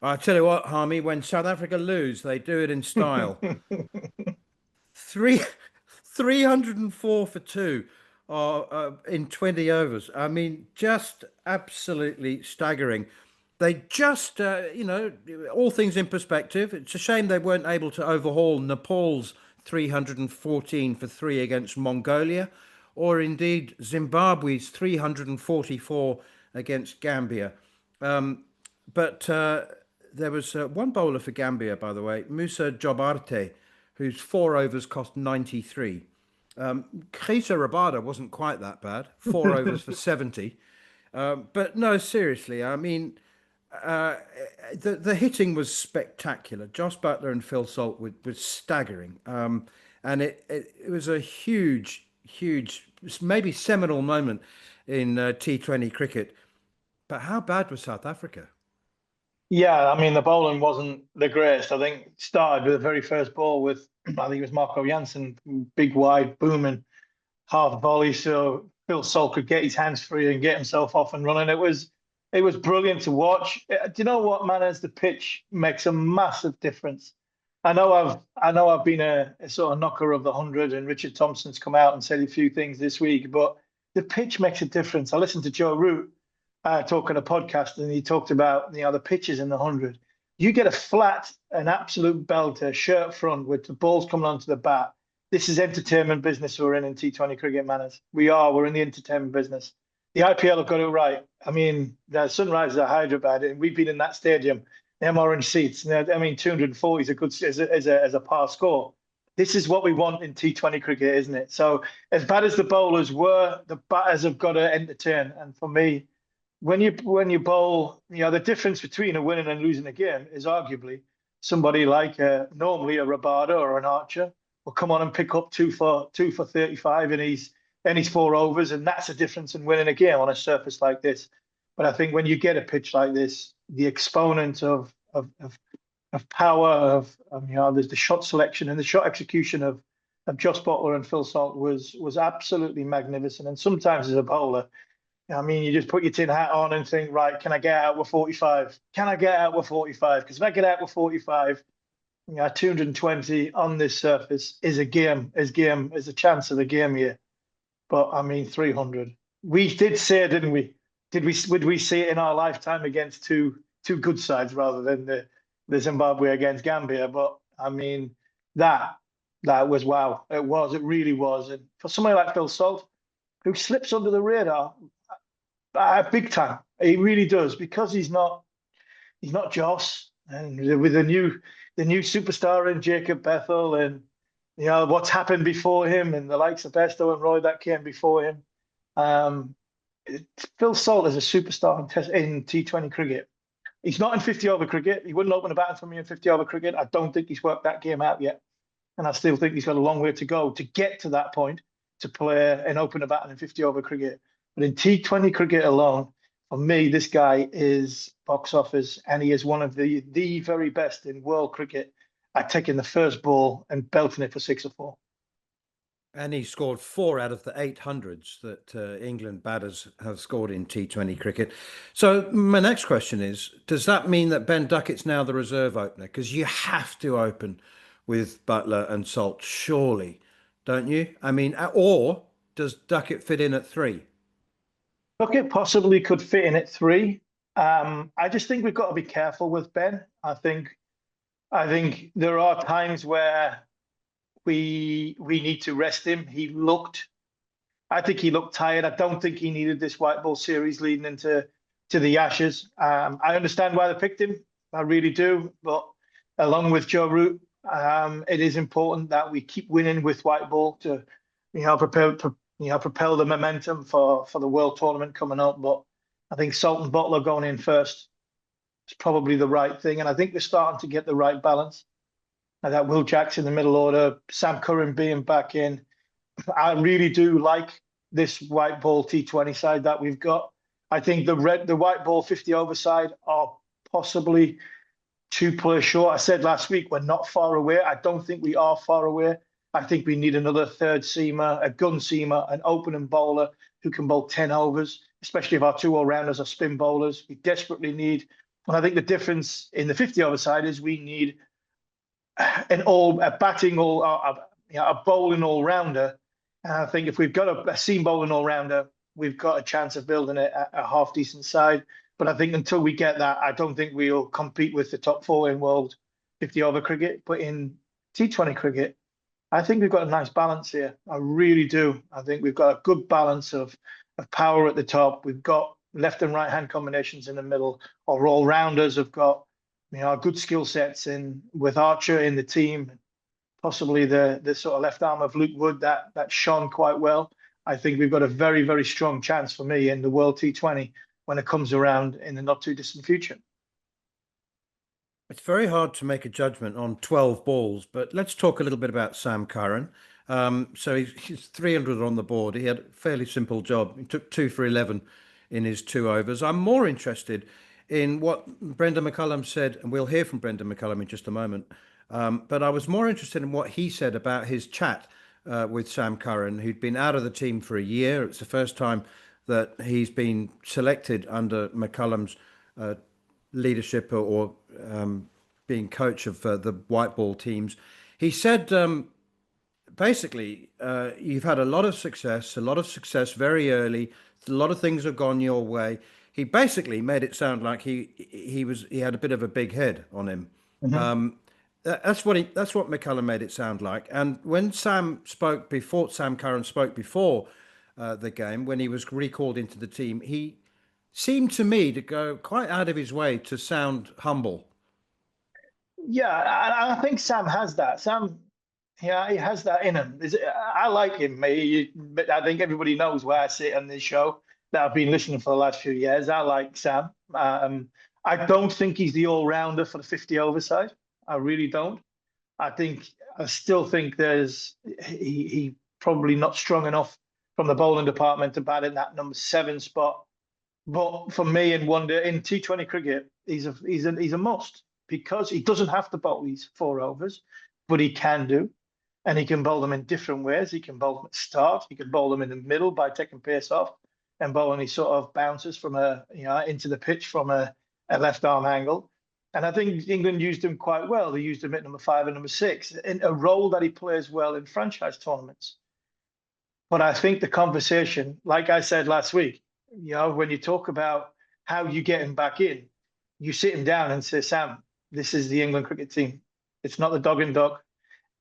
I tell you what, Harmy, when South Africa lose, they do it in style. Three, 304 for two in 20 overs. I mean, just absolutely staggering. They just, all things in perspective, it's a shame they weren't able to overhaul Nepal's 314 for three against Mongolia, or indeed Zimbabwe's 344 against Gambia. But there was one bowler for Gambia, by the way, Musa Jobarte, whose four overs cost 93. Kesa Rabada wasn't quite that bad, four overs for 70. But no, seriously, I mean, uh, the hitting was spectacular. Josh Butler and Phil Salt was staggering. And it was a huge, maybe seminal moment in T20 cricket. But how bad was South Africa? Yeah, I mean the bowling wasn't the greatest. I think it started with the very first ball with I think it was Marco Jansen, big wide booming half volley, so Phil Salt could get his hands free and get himself off and running. It was brilliant to watch. Do you know what, man? As the pitch makes a massive difference. I know I've been a sort of knocker of the 100, and Richard Thompson's come out and said a few things this week, but the pitch makes a difference. I listened to Joe Root talking a podcast, and he talked about the pitches in the 100. You get a flat, an absolute belter, shirt front with the balls coming onto the bat. This is entertainment business we're in T20 cricket, manners. We're in the entertainment business. The IPL have got it right. I mean, the Sunrisers are Hyderabad, and we've been in that stadium, them orange seats. I mean, 240 is a good as a par score. This is what we want in T20 cricket, isn't it? So as bad as the bowlers were, the batters have got to entertain. And for me, when you bowl, the difference between a winning and losing a game is arguably somebody like normally a Rabada or an Archer will come on and pick up two for 35 in his four overs, and that's a difference in winning a game on a surface like this. But I think when you get a pitch like this, the exponent of power there's the shot selection and the shot execution of Josh Butler and Phil Salt was absolutely magnificent. And sometimes as a bowler, I mean, you just put your tin hat on and think, right, can I get out with 45? Can I get out with 45? Because if I get out with 45, 220 on this surface is a chance of a game here. But I mean, 300. We did say, didn't we? Would we see it in our lifetime against two good sides rather than the Zimbabwe against Gambia? But I mean, that was wow. It really was. And for somebody like Phil Salt, who slips under the radar big time. He really does, because he's not Joss, and with the new superstar in Jacob Bethel, and what's happened before him, and the likes of Besto and Roy that came before him. Um, Phil Salt is a superstar in T20 cricket. He's not in 50 over cricket. He wouldn't open a batting for me in 50 over cricket. I don't think he's worked that game out yet, and I still think he's got a long way to go to get to that point to play and open a batting in 50 over cricket. But in T20 cricket alone, for me, this guy is box office, and he is one of the very best in world cricket at taking the first ball and belting it for six or four. And he scored four out of the 800s that England batters have scored in T20 cricket. So my next question is, does that mean that Ben Duckett's now the reserve opener? Because you have to open with Butler and Salt, surely, don't you? I mean, or does Duckett fit in at three? Look, possibly could fit in at three. I just think we've got to be careful with Ben. I think there are times where we need to rest him. I think he looked tired. I don't think he needed this white ball series leading into the Ashes. I understand why they picked him. I really do. But along with Joe Root, it is important that we keep winning with white ball to, propel the momentum for the World Tournament coming up. But I think Salt and Butler going in first is probably the right thing, and I think we're starting to get the right balance. And that Will Jackson in the middle order, Sam Curran being back in. I really do like this white ball T20 side that we've got. I think the white ball 50 over side are possibly two players short. I said last week we're not far away. I don't think we are far away. I think we need another third seamer, a gun seamer, an opening bowler who can bowl 10 overs, especially if our two all-rounders are spin bowlers. We desperately need And I think the difference in the 50 over side is we need a batting a bowling all rounder. And I think if we've got a seam bowling all rounder, we've got a chance of building a half decent side. But I think until we get that, I don't think we'll compete with the top four in world 50 over cricket. But in T20 cricket, I think we've got a nice balance here. I really do. I think we've got a good balance of power at the top. We've got left and right hand combinations in the middle. Our all rounders have got good skill sets in with Archer in the team, possibly the sort of left arm of Luke Wood that shone quite well. I think we've got a very, very strong chance for me in the World T20 when it comes around in the not too distant future. It's very hard to make a judgment on 12 balls, but let's talk a little bit about Sam Curran. So he's 300 on the board. He had a fairly simple job. He took 2 for 11 in his 2 overs. I'm more interested in what Brendan McCullum said, and we'll hear from Brendan McCullum in just a moment. But I was more interested in what he said about his chat with Sam Curran, who'd been out of the team for a year. It's the first time that he's been selected under McCullum's leadership or being coach of the white ball teams. He said basically you've had a lot of success very early. A lot of things have gone your way. He basically made it sound like he had a bit of a big head on him. Mhm. That's what McCullum made it sound like. And when Sam Curran spoke before the game, when he was recalled into the team, he seemed to me to go quite out of his way to sound humble. Yeah, I think Sam has that. Sam, yeah, he has that in him. I like him. But I think everybody knows where I sit on this show that I've been listening for the last few years. I like Sam. I don't think he's the all-rounder for the 50 over side. I really don't. I still think he probably not strong enough from the bowling department to bat in that number 7 spot. But for me, in T20 cricket, he's a must because he doesn't have to bowl these 4 overs, but he can do, and he can bowl them in different ways. He can bowl them at start. He can bowl them in the middle by taking pace off and bowl any sort of bounces from into the pitch from a left arm angle. And I think England used him quite well. They used him at number 5 and number 6 in a role that he plays well in franchise tournaments. But I think the conversation, like I said last week, when you talk about how you get him back in, you sit him down and say, Sam, this is the England cricket team. It's not the dog and duck.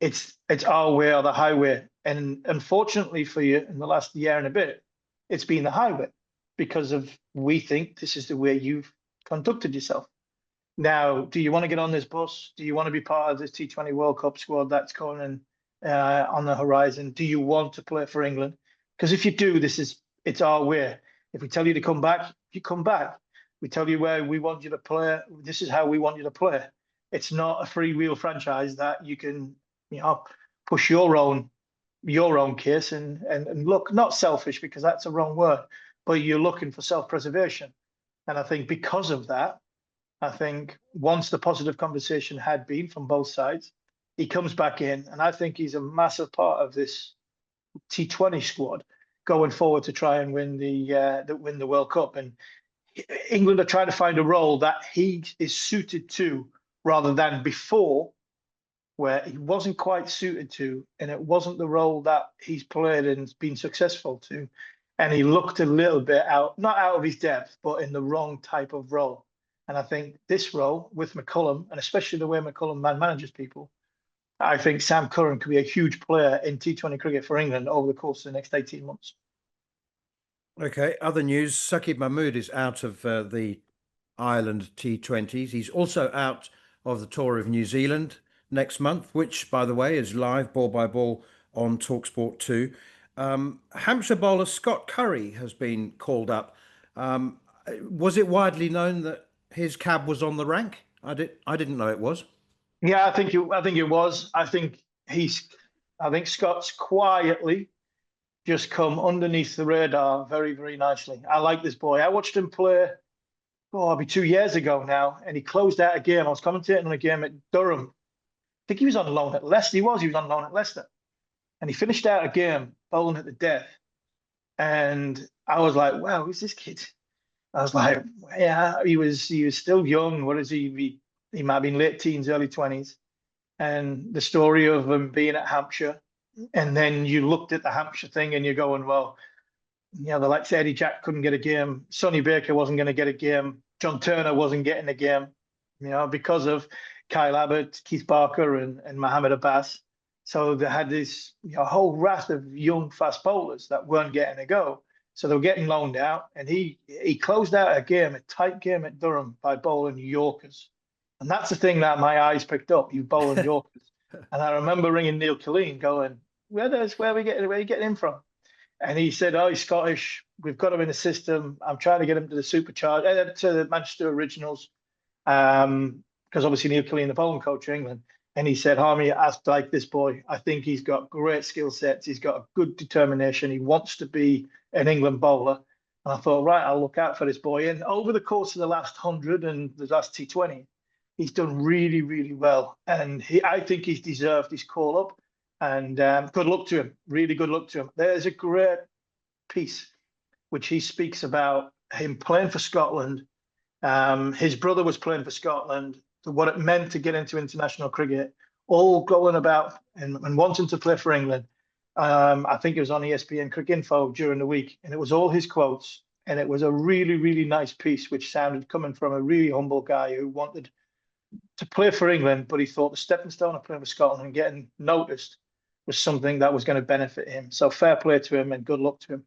It's our way or the highway. And unfortunately for you, in the last year and a bit, it's been the highway because we think this is the way you've conducted yourself. Now, do you want to get on this bus? Do you want to be part of this T20 World Cup squad that's coming on the horizon? Do you want to play for England? Because if you do, it's our way. If we tell you to come back, you come back. We tell you where we want you to play. This is how we want you to play. It's not a freewheel franchise that you can, push your own case and look, not selfish because that's a wrong word, but you're looking for self-preservation. And I think because of that, I think once the positive conversation had been from both sides, he comes back in, and I think he's a massive part of this T20 squad going forward to try and win the World Cup. And England are trying to find a role that he is suited to, rather than before, where he wasn't quite suited to, and it wasn't the role that he's played and been successful to. And he looked a little bit not out of his depth, but in the wrong type of role. And I think this role with McCullum, and especially the way McCullum manages people, I think Sam Curran could be a huge player in T20 cricket for England over the course of the next 18 months. Okay, other news. Saqib Mahmood is out of the Ireland T20s. He's also out of the Tour of New Zealand next month, which, by the way, is live ball by ball on talkSPORT 2. Hampshire bowler Scott Currie has been called up. Was it widely known that his cab was on the rank? I didn't know it was. Yeah, I think it was. I think Scott's quietly just come underneath the radar very, very nicely. I like this boy. I watched him play, it'll be 2 years ago now, and he closed out a game. I was commentating on a game at Durham. I think he was on loan at Leicester. He was on loan at Leicester. And he finished out a game bowling at the death. And I was like, wow, who's this kid? I was like, yeah, he was still young. What is he? He might have been late teens, early 20s. And the story of him being at Hampshire, and then you looked at the Hampshire thing and you're going, well, the likes of Eddie Jack couldn't get a game. Sonny Baker wasn't going to get a game. John Turner wasn't getting a game, because of Kyle Abbott, Keith Barker, and Mohammed Abbas. So they had this whole raft of young fast bowlers that weren't getting a go. So they were getting loaned out, and he closed out a tight game at Durham by bowling Yorkers. And that's the thing that my eyes picked up, you bowling Yorkers. And I remember ringing Neil Killeen going, where are you getting him from? And he said, oh, he's Scottish. We've got him in the system. I'm trying to get him to the Supercharge, to the Manchester Originals, because obviously Neil Killeen, the bowling coach of England. And he said, Harmy, I like this boy. I think he's got great skill sets. He's got a good determination. He wants to be an England bowler. And I thought, right, I'll look out for this boy. And over the course of the last 100 and the last T20, he's done really, really well. And I think he's deserved his call up. And good luck to him. Really good luck to him. There's a great piece which he speaks about him playing for Scotland. His brother was playing for Scotland, what it meant to get into international cricket, all going about and wanting to play for England. I think it was on ESPN Cricket Info during the week, and it was all his quotes. And it was a really, really nice piece, which sounded coming from a really humble guy who wanted to play for England, but he thought the stepping stone of playing for Scotland and getting noticed was something that was going to benefit him. So fair play to him and good luck to him.